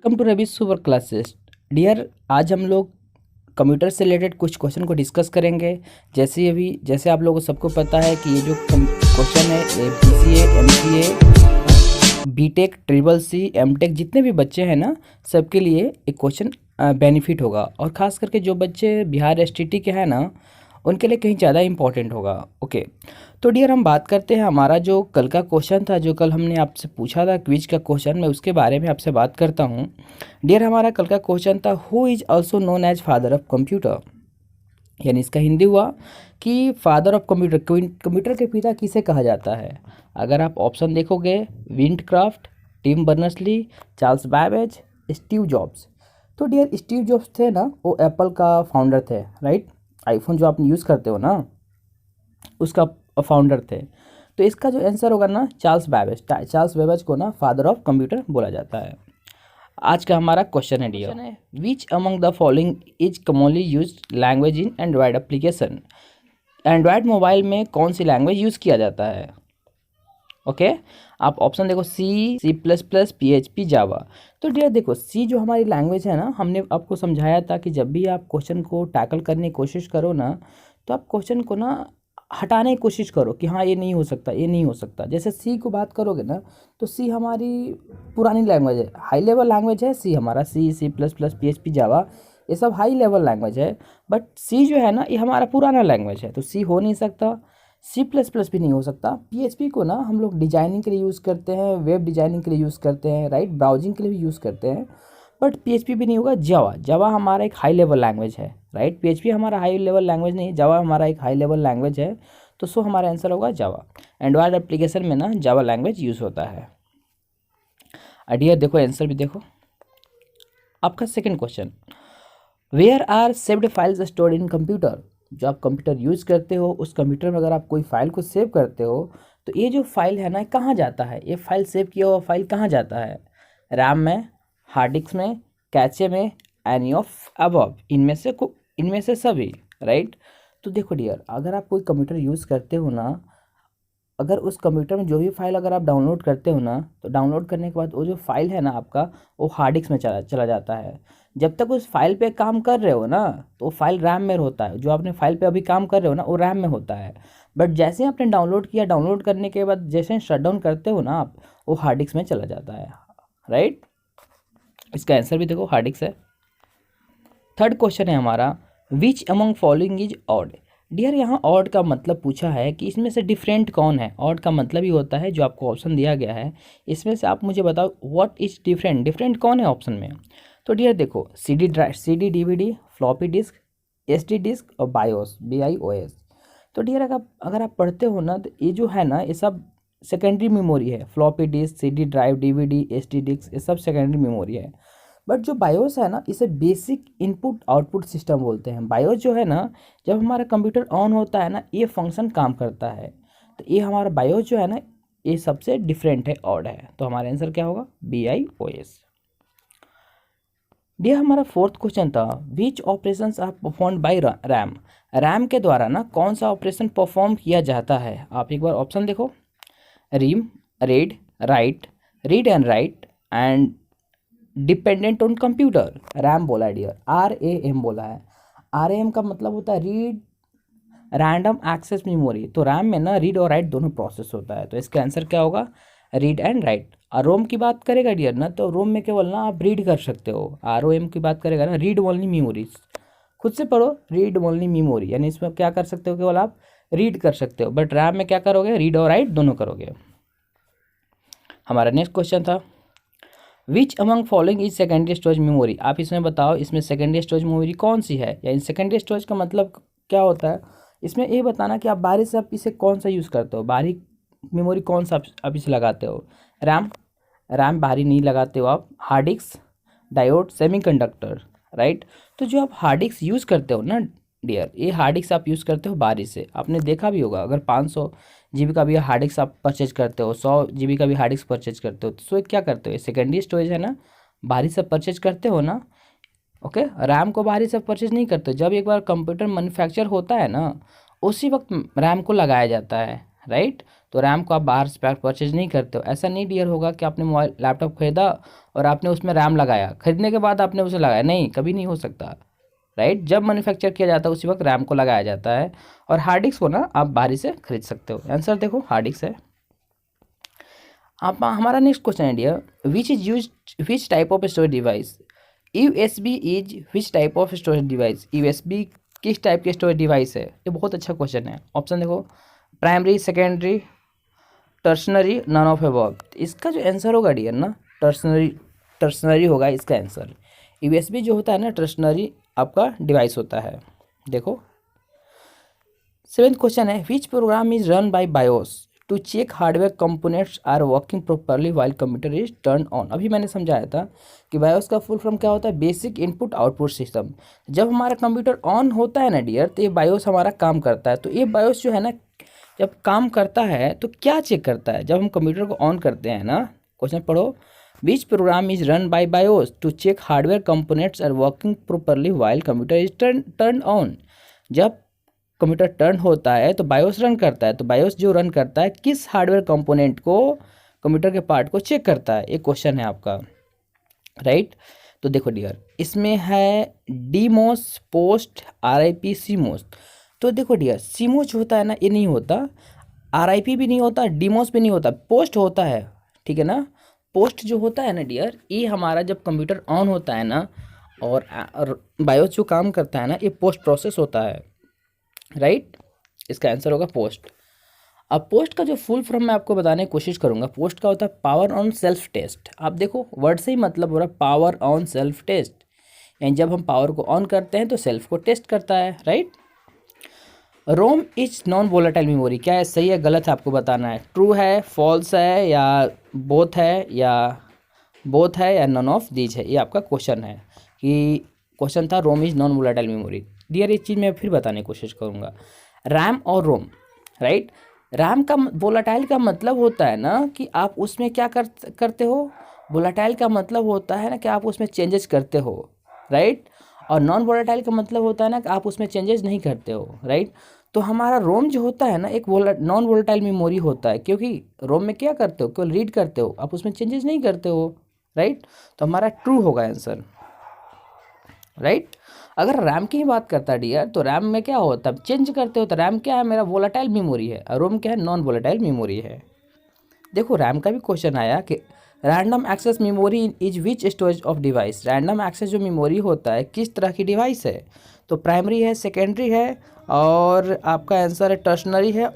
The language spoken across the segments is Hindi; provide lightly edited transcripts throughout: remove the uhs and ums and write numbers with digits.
Welcome to Ravi super classes. Dear, आज हम लोग कंप्यूटर से रिलेटेड कुछ क्वेश्चन को डिस्कस करेंगे। जैसे आप लोगों को सबको पता है कि ये जो क्वेश्चन है ये BCA, MCA, BTech, CCC, MTech जितने भी बच्चे हैं ना, सबके लिए एक क्वेश्चन बेनिफिट होगा। और ख़ास करके जो बच्चे बिहार STT के हैं ना, उनके लिए कहीं ज़्यादा इम्पोर्टेंट होगा। ओके, तो डियर हम बात करते हैं हमारा जो कल का क्वेश्चन था, जो कल हमने आपसे पूछा था क्विज का क्वेश्चन, मैं उसके बारे में आपसे बात करता हूँ। डियर, हमारा कल का क्वेश्चन था who is also known as father of computer, यानी इसका हिंदी हुआ कि फादर ऑफ कंप्यूटर, कंप्यूटर के पिता किसे कहा जाता है। अगर आप ऑप्शन देखोगे, विंडक्राफ्ट, Tim Berners-Lee, Charles Babbage, Steve Jobs. तो डियर, स्टीव जॉब्स थे ना, वो एप्पल का फाउंडर थे, राइट। आईफोन जो आप यूज़ करते हो ना, उसका फाउंडर थे। तो इसका जो आंसर होगा ना, चार्ल्स बेबेज को ना फादर ऑफ कंप्यूटर बोला जाता है। आज का हमारा क्वेश्चन है dear, which among the following is commonly use language in Android application. Android mobile में कौन सी लैंग्वेज यूज़ किया जाता है। ओके, आप ऑप्शन देखो, C++, PHP, जावा। तो डियर देखो, सी जो हमारी लैंग्वेज है ना, हमने आपको समझाया था कि जब भी आप क्वेश्चन को टैकल करने की कोशिश करो ना, तो आप क्वेश्चन को ना हटाने की कोशिश करो कि हाँ ये नहीं हो सकता, ये नहीं हो सकता। जैसे सी को बात करोगे ना, तो सी हमारी पुरानी लैंग्वेज है, हाई लेवल लैंग्वेज है सी हमारा। C++, PHP, जावा, ये सब हाई लेवल लैंग्वेज है। बट सी जो है ना, ये हमारा पुराना लैंग्वेज है, तो सी हो नहीं सकता। C++ भी नहीं हो सकता। PHP को ना हम लोग डिजाइनिंग के लिए यूज़ करते हैं, वेब डिजाइनिंग के लिए यूज़ करते हैं, राइट, ब्राउजिंग के लिए भी यूज़ करते हैं। बट PHP भी नहीं होगा। जावा हमारा एक हाई लेवल लैंग्वेज है, राइट। PHP हमारा हाई लेवल लैंग्वेज नहीं है, जावा हमारा एक हाई लेवल लैंग्वेज है। तो सो हमारा आंसर होगा जावा। एंड्रॉयड एप्लीकेशन में ना जावा लैंग्वेज यूज़ होता है। डियर देखो, आंसर भी देखो आपका। Second question, where are saved files stored in computer. जो आप कंप्यूटर यूज़ करते हो, उस कंप्यूटर में अगर आप कोई फाइल को सेव करते हो, तो ये जो फाइल है ना, कहाँ जाता है, ये फाइल सेव किया हुआ फाइल कहाँ जाता है। रैम में, हार्ड डिस्क में, कैचे में, एनी ऑफ अबव, इनमें से सभी, राइट। तो देखो डियर, अगर आप कोई कंप्यूटर यूज़ करते हो ना, अगर उस कंप्यूटर में जो भी फाइल अगर आप डाउनलोड करते हो ना, तो डाउनलोड करने के बाद वो जो फाइल है ना आपका, वो हार्ड डिस्क में चला चला जाता है। जब तक उस फाइल पे काम कर रहे हो ना, तो वो फाइल रैम में होता है। जो आपने फाइल पे अभी काम कर रहे हो ना, वो रैम में होता है। बट जैसे ही आपने डाउनलोड किया, डाउनलोड करने के बाद जैसे ही शट डाउन करते हो ना आप, वो हार्ड डिस्क में चला जाता है, राइट। इसका आंसर भी देखो, हार्ड डिस्क है। थर्ड क्वेश्चन है हमारा, which among following is odd. Dear, यहाँ ऑड का मतलब पूछा है कि इसमें से डिफरेंट कौन है। ऑड का मतलब ही होता है, जो आपको ऑप्शन दिया गया है इसमें से आप मुझे बताओ व्हाट इज डिफरेंट, डिफरेंट कौन है ऑप्शन में। तो डियर देखो, CD DVD, floppy disk, SD disk और BIOS। तो डियर अगर आप पढ़ते हो ना, तो ये जो है ना, ये सब सेकेंडरी मेमोरी है। Floppy disk, CD drive, DVD, SD disk, ये सब सेकेंडरी मेमोरी है। बट जो बायोस है ना, इसे बेसिक इनपुट आउटपुट सिस्टम बोलते हैं। बायोस जो है ना, जब हमारा कंप्यूटर ऑन होता है ना, ये फंक्शन काम करता है। तो ये हमारा बायोस जो है ना, ये सबसे डिफरेंट है, ऑड है। तो हमारा आंसर क्या होगा, BIOS। ये हमारा फोर्थ क्वेश्चन था, which operations are performed by RAM. RAM के द्वारा ना कौन सा ऑपरेशन परफॉर्म किया जाता है। आप एक बार ऑप्शन देखो, ream, read, write, read and write, and dependent on computer. RAM बोला है डियर, RAM बोला है। RAM का मतलब होता है रीड रैंडम एक्सेस मेमोरी। तो रैम में ना रीड और राइट दोनों प्रोसेस होता है। तो इसका आंसर क्या होगा, रीड एंड राइट। और रोम की बात करेगा डियर ना, तो रोम में केवल ना आप रीड कर सकते हो। ROM की बात करेगा ना, रीड ओनली मेमोरीज। खुद से पढ़ो, रीड ओनली मेमोरी, यानी इसमें क्या कर सकते हो, केवल आप रीड कर सकते हो। बट रैम में क्या करोगे, रीड और राइट दोनों करोगे। हमारा नेक्स्ट क्वेश्चन था, विच among following is secondary storage memory. आप इसमें बताओ, इसमें सेकेंडरी स्टोरेज मेमोरी कौन सी है, या इन सेकेंडरी स्टोरेज का मतलब क्या होता है। इसमें ये बताना कि आप बाहरी से आप इसे कौन सा यूज़ करते हो, बाहरी मेमोरी कौन सा आप इसे लगाते हो। रैम, रैम बाहरी नहीं लगाते हो आप। Hard disk, diode, semiconductor, right. तो जो आप हार्ड डिस्क यूज़ करते हो ना डियर, ये हार्ड डिस्क आप यूज़ करते हो बाहरी से। आपने देखा भी होगा, अगर 500 GB का भी हार्ड डिस्क आप परचेज करते हो, 100 GB का भी हार्ड डिस्क परचेज करते हो, तो सो क्या करते हो, सेकेंडरी स्टोरेज है ना, बाहरी से परचेज करते हो ना। ओके, रैम को बाहरी से परचेज नहीं करते। जब एक बार कंप्यूटर मैन्युफैक्चर होता है ना, उसी वक्त रैम को लगाया जाता है, राइट। तो रैम को आप बाहर से परचेज नहीं करते हो। ऐसा नहीं डियर होगा कि आपने मोबाइल लैपटॉप खरीदा और आपने उसमें रैम लगाया, खरीदने के बाद आपने उसे लगाया, नहीं, कभी नहीं हो सकता, राइट। जब मैन्युफैक्चर किया जाता है उसी वक्त रैम को लगाया जाता है। और हार्ड डिस्क को ना आप बाहर से खरीद सकते हो। आंसर देखो हार्ड डिस्क है। आप हमारा नेक्स्ट क्वेश्चन है dear, which is use which type of storage device. USB is which type of storage device. USB किस टाइप के स्टोरेज डिवाइस है। ये बहुत अच्छा क्वेश्चन है। ऑप्शन देखो, primary, secondary, tertiary, none of above. इसका जो आंसर होगा डियर ना, टर्शनरी, टर्शनरी होगा इसका आंसर। यूएसबी जो होता है ना, टर्शनरी आपका डिवाइस होता है। देखो 7th क्वेश्चन है, which program is run by BIOS to check hardware components are working properly while computer is turn on. अभी मैंने समझाया था कि बायोस का फुल फॉर्म क्या होता है, बेसिक इनपुट आउटपुट सिस्टम। जब हमारा कंप्यूटर ऑन होता है ना डियर, तो ये बायोस हमारा काम करता है। तो ये बायोस जो है ना, जब काम करता है तो क्या चेक करता है, जब हम कंप्यूटर को ऑन करते हैं ना, क्वेश्चन पढ़ो, which program is run by BIOS to check hardware components are working properly while computer is turn on. जब कंप्यूटर टर्न होता है तो बायोस रन करता है। तो बायोस जो रन करता है किस हार्डवेयर कंपोनेंट को, कंप्यूटर के पार्ट को चेक करता है, एक क्वेश्चन है आपका, राइट। तो देखो डियर, इसमें है डीमोस, पोस्ट, आरआईपी, सीमोस। तो देखो डियर, सीमोस जो होता है ना, ये नहीं होता, आरआईपी भी नहीं होता, डीमोस भी नहीं होता, पोस्ट होता है, ठीक है ना। पोस्ट जो होता है ना डियर, ये हमारा जब कंप्यूटर ऑन होता है ना और बायोस जो काम करता है ना, ये पोस्ट प्रोसेस होता है, राइट। इसका आंसर होगा पोस्ट। अब पोस्ट का जो फुल फॉर्म मैं आपको बताने की कोशिश करूंगा, पोस्ट का होता है पावर ऑन सेल्फ टेस्ट। आप देखो वर्ड से ही मतलब हो रहा है पावर ऑन सेल्फ टेस्ट, यानी जब हम पावर को ऑन करते हैं तो सेल्फ को टेस्ट करता है, right. ROM is non volatile memory, क्या है, सही है गलत है, आपको बताना है, ट्रू है, फॉल्स है, या बोथ है, या नन ऑफ दीज है। ये आपका क्वेश्चन है कि क्वेश्चन था ROM is non volatile memory. Dear एक चीज़ मैं फिर बताने की कोशिश करूँगा, रैम और रोम, राइट। रैम का वोलेटाइल का मतलब होता है ना कि आप उसमें क्या करते हो, वोलेटाइल का मतलब होता है ना कि आप उसमें चेंजेस करते हो, राइट। और नॉन वोलेटाइल का मतलब होता है ना कि आप उसमें चेंजेस नहीं करते हो, राइट। तो हमारा रोम जो होता है ना, एक नॉन वोलेटाइल मेमोरी होता है, क्योंकि रोम में क्या करते हो, केवल रीड करते हो, आप उसमें चेंजेस नहीं करते हो, राइट। तो हमारा ट्रू होगा आंसर, राइट। अगर रैम की ही बात करता है डियर, तो रैम में क्या होता है, चेंज करते हो। तो रैम क्या है, मेरा वोलेटाइल मेमोरी है, और रोम क्या है, नॉन वोलेटाइल मेमोरी है। देखो रैम का भी क्वेश्चन आया कि random access memory is which storage of device. Random access जो मेमोरी होता है किस तरह की डिवाइस है, तो प्राइमरी है, सेकेंडरी है, और आपका आंसर है टर्शनरी है,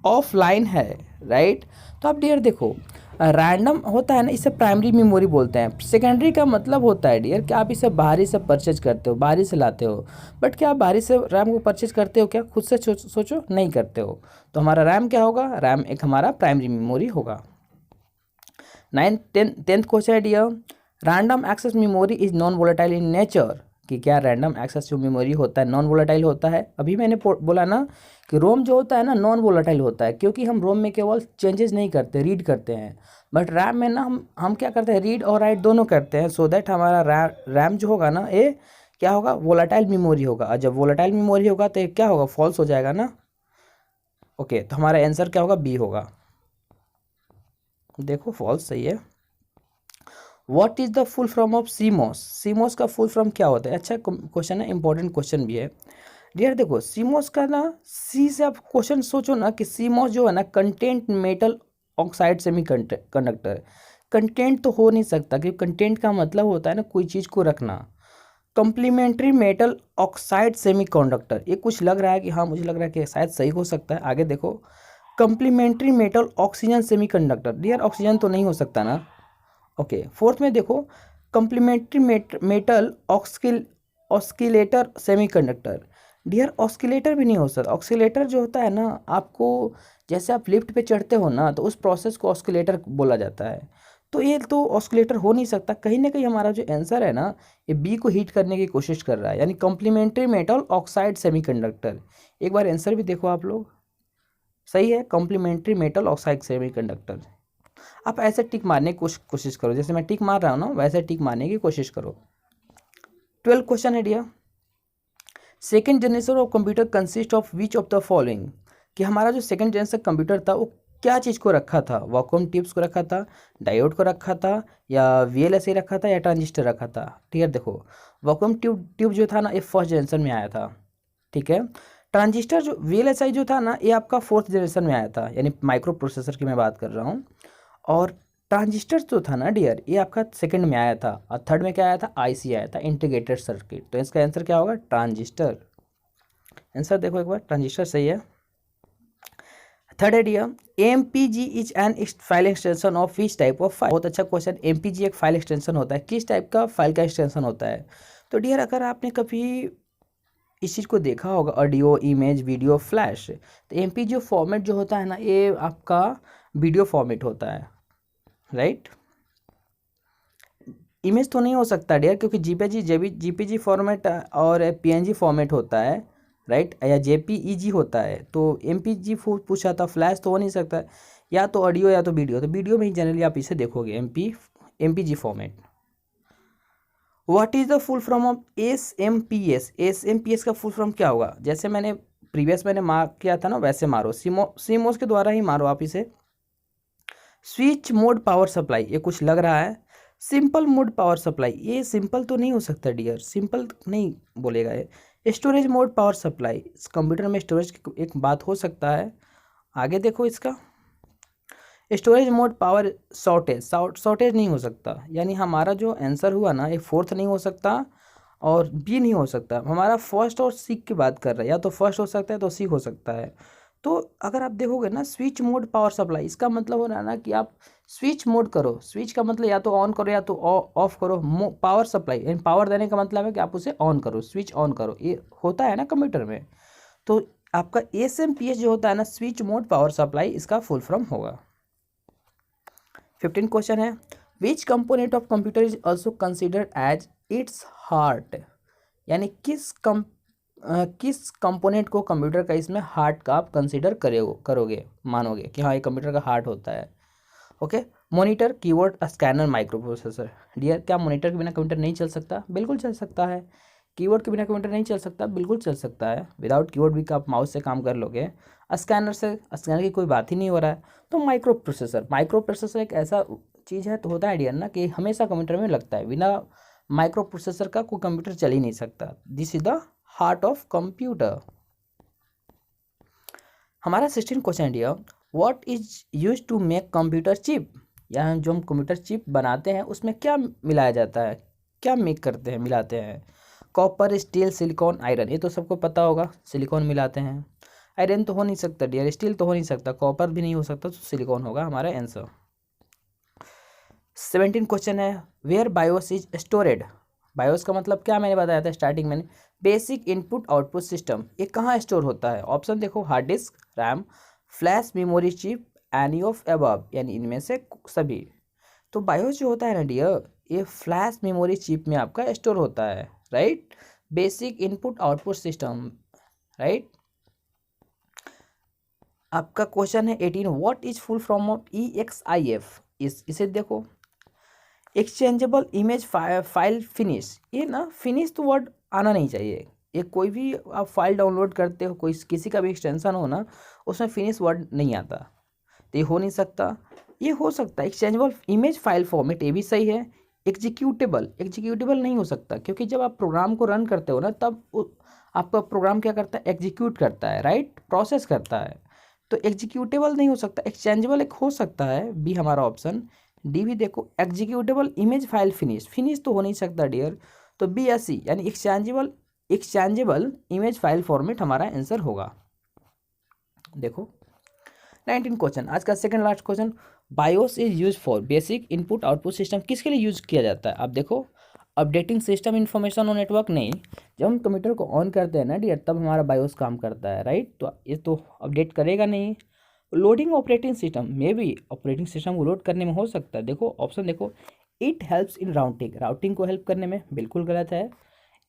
ऑफलाइन है, राइट। तो आप डियर देखो, रैंडम होता है ना, इसे प्राइमरी मेमोरी बोलते हैं। सेकेंडरी का मतलब होता है डियर कि आप इसे बाहरी से परचेज करते हो, बाहरी से लाते हो। बट क्या आप बाहरी से रैम को परचेज करते हो क्या, खुद से सोचो, नहीं करते हो। तो हमारा रैम क्या होगा, रैम एक हमारा प्राइमरी मेमोरी होगा। 10th क्वेश्चन है dear, random access memory is non volatile in nature. कि क्या रैंडम एक्सेस जो मेमोरी होता है नॉन वोलेटाइल होता है। अभी मैंने बोला ना कि रोम जो होता है ना नॉन वोलेटाइल होता है, क्योंकि हम रोम में केवल चेंजेस नहीं करते, रीड करते हैं। बट रैम में ना हम क्या करते हैं, रीड और राइट दोनों करते हैं। सो दैट हमारा रैम जो होगा ना, ये क्या होगा, वोलेटाइल मेमोरी होगा। और जब वोलेटाइल मेमोरी होगा तो ये क्या होगा, फॉल्स हो जाएगा ना। ओके, तो हमारा आंसर क्या होगा, बी होगा। देखो फॉल्स सही है। What is the full form of CMOS. CMOS का फुल फॉर्म क्या होता है, अच्छा क्वेश्चन है, इंपॉर्टेंट क्वेश्चन भी है डियर। देखो सीमोस का ना, सी से आप क्वेश्चन सोचो ना कि सीमोस जो है ना, content metal oxide semi conductor. Content तो हो नहीं सकता, क्योंकि कंटेंट का मतलब होता है ना कोई चीज़ को रखना। Complementary metal oxide semi conductor, ये कुछ लग रहा है कि हाँ, मुझे लग रहा है कि शायद सही हो सकता है। आगे देखो, complementary metal oxygen semiconductor, dear oxygen तो नहीं हो सकता ना। ओके, फोर्थ में देखो, complementary metal oscillator semiconductor. Dear oscillator भी नहीं हो सकता। ऑस्किलेटर जो होता है ना, आपको जैसे आप लिफ्ट पे चढ़ते हो ना, तो उस प्रोसेस को ऑस्किलेटर बोला जाता है। तो ये तो ऑस्किलेटर हो नहीं सकता। कहीं ना कहीं हमारा जो आंसर है ना, ये बी को हीट करने की कोशिश कर रहा है, यानी कंप्लीमेंट्री मेटल ऑक्साइड सेमीकंडक्टर। एक बार आंसर भी देखो आप लोग, सही है, कंप्लीमेंट्री मेटल ऑक्साइड सेमीकंडक्टर। आप ऐसे टिक मारने की कोशिश करो, जैसे मैं टिक मार रहा हूँ ना, वैसे टिक मारने की कोशिश करो। 12 क्वेश्चन है dear, second generation of computer consist of which of the following. कि हमारा जो सेकंड जनरेशन कंप्यूटर था वो क्या चीज़ को रखा था, वैक्यूम ट्यूब्स को रखा था, डायोड को रखा था, या वीएलएसआई रखा था, या ट्रांजिस्टर रखा था। ठीक है, देखो वैक्यूम ट्यूब जो था ना ये फर्स्ट जनरेशन में आया था। ठीक है, ट्रांजिस्टर जो वीएलएसआई जो था ना ये आपका फोर्थ जनरेशन में आया था, यानी माइक्रो प्रोसेसर की मैं बात कर रहा हूँ। और ट्रांजिस्टर जो था ना डियर ये आपका सेकंड में आया था, और थर्ड में क्या आया था, आईसी आया था, इंटीग्रेटेड सर्किट। तो इसका आंसर क्या होगा, ट्रांजिस्टर। आंसर देखो एक बार, ट्रांजिस्टर सही है। थर्ड है dear, MPG is an file extension of which type of file. बहुत अच्छा क्वेश्चन, एमपीजी एक फाइल एक्सटेंशन होता है, किस टाइप का फाइल का एक्सटेंशन होता है। तो डियर अगर आपने कभी इस चीज़ को देखा होगा, ऑडियो, इमेज, वीडियो, फ्लैश, तो एमपीजी फॉर्मेट जो होता है ना ये आपका वीडियो फॉर्मेट होता है, राइट। इमेज तो नहीं हो सकता डियर, क्योंकि जीपीजी फॉर्मेट और पीएनजी फॉर्मेट होता है, राइट, या जेपीईजी होता है। तो एमपीजी पूछा था, फ्लैश तो हो नहीं सकता, या तो ऑडियो या तो वीडियो। तो वीडियो में ही जनरली आप इसे देखोगे, MPG format. What is the full form of SMPS. SMPS का फुल फॉर्म क्या होगा, जैसे मैंने मार्क किया था ना वैसे मारो, सीमोस के द्वारा ही मारो आप इसे। स्विच मोड पावर सप्लाई, ये कुछ लग रहा है। सिंपल मोड पावर सप्लाई, ये सिंपल तो नहीं हो सकता डियर, सिंपल नहीं बोलेगा ये। Storage mode power supply, computer में स्टोरेज की एक बात हो सकता है। आगे देखो इसका, स्टोरेज मोड पावर शॉर्टेज नहीं हो सकता, यानी हमारा जो आंसर हुआ ना ये फोर्थ नहीं हो सकता और बी नहीं हो सकता। हमारा फर्स्ट और सी की बात कर रहे हैं, या तो फर्स्ट हो सकता है तो सी हो सकता है। तो अगर आप देखोगे ना स्विच मोड पावर सप्लाई, इसका मतलब हो रहा है ना कि आप स्विच मोड करो। स्विच का मतलब या तो ऑन करो या तो ऑफ करो। पावर सप्लाई यानी पावर देने का मतलब है कि आप उसे ऑन करो, स्विच ऑन करो, ये होता है ना कंप्यूटर में। तो आपका एसएमपीएस जो होता है ना, स्विच मोड पावर सप्लाई, इसका फुल फॉर्म होगा। 15 क्वेश्चन है, which component of computer is also considered as its heart. यानी किस कंपोनेंट को कंप्यूटर का इसमें हार्ट का आप कंसिडर करोगे, मानोगे कि हाँ ये कंप्यूटर का हार्ट होता है। Okay, monitor, keyboard, scanner, microprocessor. Dear क्या मॉनिटर के बिना कंप्यूटर नहीं चल सकता, बिल्कुल चल सकता है। कीबोर्ड के बिना कंप्यूटर नहीं चल सकता, बिल्कुल चल सकता है। विदाउट कीबोर्ड भी आप माउस से काम कर लोगे। स्कैनर की कोई बात ही नहीं हो रहा है। तो माइक्रो प्रोसेसर एक ऐसा चीज़ है, तो होता है डियर ना कि हमेशा कंप्यूटर में लगता है, बिना माइक्रो प्रोसेसर का कोई कंप्यूटर चल ही नहीं सकता। This is the heart of computer. हमारा 16 question dear, what is use to make computer chip. यहाँ जो हम कंप्यूटर चिप बनाते हैं उसमें क्या मिलाया जाता है, क्या मेक करते हैं, मिलाते हैं। कॉपर, स्टील, सिलिकॉन, आयरन, ये तो सबको पता होगा, सिलिकॉन मिलाते हैं। आयरन तो हो नहीं सकता डियर, स्टील तो हो नहीं सकता, कॉपर भी नहीं हो सकता, तो सिलिकॉन होगा हमारा आंसर। 17 क्वेश्चन है, where BIOS is stored. BIOS का मतलब क्या मैंने बताया था स्टार्टिंग में, बेसिक इनपुट आउटपुट सिस्टम। ये कहाँ स्टोर होता है, ऑप्शन देखो, hard disc, RAM, flash memory chip, any of above, यानी इनमें से सभी। तो बायोस जो होता है ना डियर, ये फ्लैश मेमोरी चिप में आपका स्टोर होता है, right. Basic input output system, right. आपका क्वेश्चन है 18, what is full form of EXIF। इसे देखो, एक्सचेंजेबल इमेज फाइल फिनिश। ये ना फिनिश तो वर्ड आना नहीं चाहिए, ये कोई भी आप फाइल डाउनलोड करते हो, कोई किसी का भी एक्सटेंशन हो ना, उसमें फिनिश वर्ड नहीं आता, तो ये हो नहीं सकता। ये हो सकता है एक्सचेंजेबल इमेज फाइल फॉर्मेट, ये भी सही है। एग्जीक्यूटेबल नहीं हो सकता, क्योंकि जब आप प्रोग्राम को रन करते हो ना तब आपका प्रोग्राम क्या करता है, एग्जीक्यूट करता है, राइट, प्रोसेस करता है। तो एग्जीक्यूटेबल नहीं हो सकता, एक्सचेंजेबल एक हो सकता है, बी हमारा ऑप्शन। डी भी देखो, एग्जीक्यूटेबल इमेज फाइल फिनिश तो हो नहीं सकता डियर। तो बी या सी, यानी एक्सचेंजेबल इमेज फाइल फॉर्मेट हमारा आंसर होगा। देखो 19 क्वेश्चन, आज का second last question, BIOS is use for basic input output system. किसके लिए यूज किया जाता है, आप देखो, अपडेटिंग सिस्टम इन्फॉर्मेशन और नेटवर्क नहीं। जब हम कंप्यूटर को ऑन करते हैं ना डियर, तब हमारा बायोस काम करता है, राइट। तो ये तो अपडेट करेगा नहीं। लोडिंग ऑपरेटिंग सिस्टम में भी ऑपरेटिंग सिस्टम को लोड करने में हो सकता है। देखो ऑप्शन देखो, इट हेल्प्स इन राउटिंग को हेल्प करने में, बिल्कुल गलत है।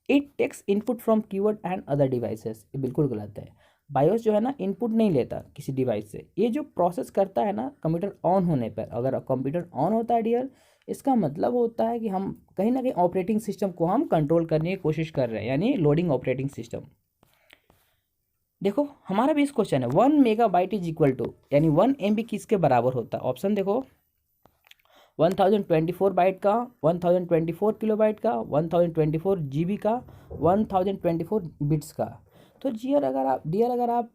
It takes input from keyword and other devices, ये बिल्कुल गलत है। बायोस जो है ना इनपुट नहीं लेता किसी डिवाइस से, ये जो प्रोसेस करता है ना कंप्यूटर ऑन होने पर। अगर कंप्यूटर ऑन होता है डियर, इसका मतलब होता है कि हम कहीं ना कहीं ऑपरेटिंग सिस्टम को हम कंट्रोल करने की कोशिश कर रहे हैं, यानी लोडिंग ऑपरेटिंग सिस्टम। देखो हमारा भी इस क्वेश्चन है 1 मेगाबाइट इज इक्वल टू, यानी 1 MB किसके बराबर होता है। ऑप्शन देखो 1024 बाइट का, 1024 किलोबाइट का, 1024 GB का, 1024 बिट्स का। तो डियर अगर आप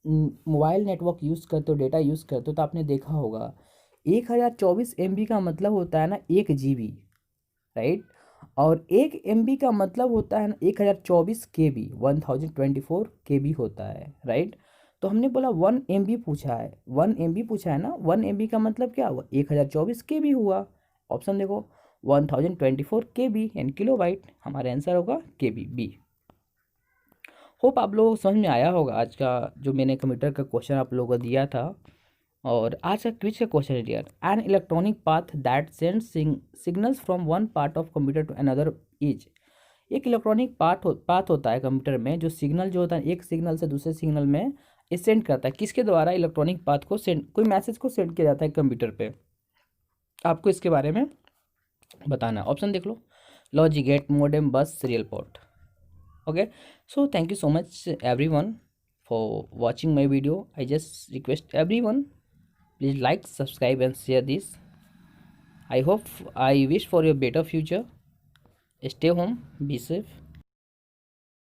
मोबाइल नेटवर्क यूज़ करते हो, डेटा यूज़ करते हो, तो आपने देखा होगा 1024 MB का मतलब होता है ना 1 GB, राइट। और 1 MB का मतलब होता है ना 1024 KB, 1024 KB होता है, राइट। तो हमने बोला 1 MB पूछा है, 1 MB पूछा है ना, 1 MB का मतलब क्या हुआ, 1024 KB हुआ। ऑप्शन देखो 1024 KB यानी किलोबाइट, हमारा आंसर होगा KB बी। होप आप लोगों को समझ में आया होगा आज का जो मैंने कंप्यूटर का क्वेश्चन आप लोगों को दिया था। और आज का क्विज का क्वेश्चन है dear, an electronic path that sends signals from one part of computer to another is. एक इलेक्ट्रॉनिक पाथ होता है कंप्यूटर में, जो सिग्नल जो होता है एक सिग्नल से दूसरे सिग्नल में सेंड करता है। किसके द्वारा इलेक्ट्रॉनिक पाथ को सेंड, कोई मैसेज को सेंड किया जाता है कंप्यूटर पे, आपको इसके बारे में बताना। ऑप्शन देख लो, लॉजिक गेट, मोडेम, बस, serial port. Okay, so thank you so much everyone for watching my video. I just request everyone, please like, subscribe and share this. I wish for your better future. Stay home, be safe.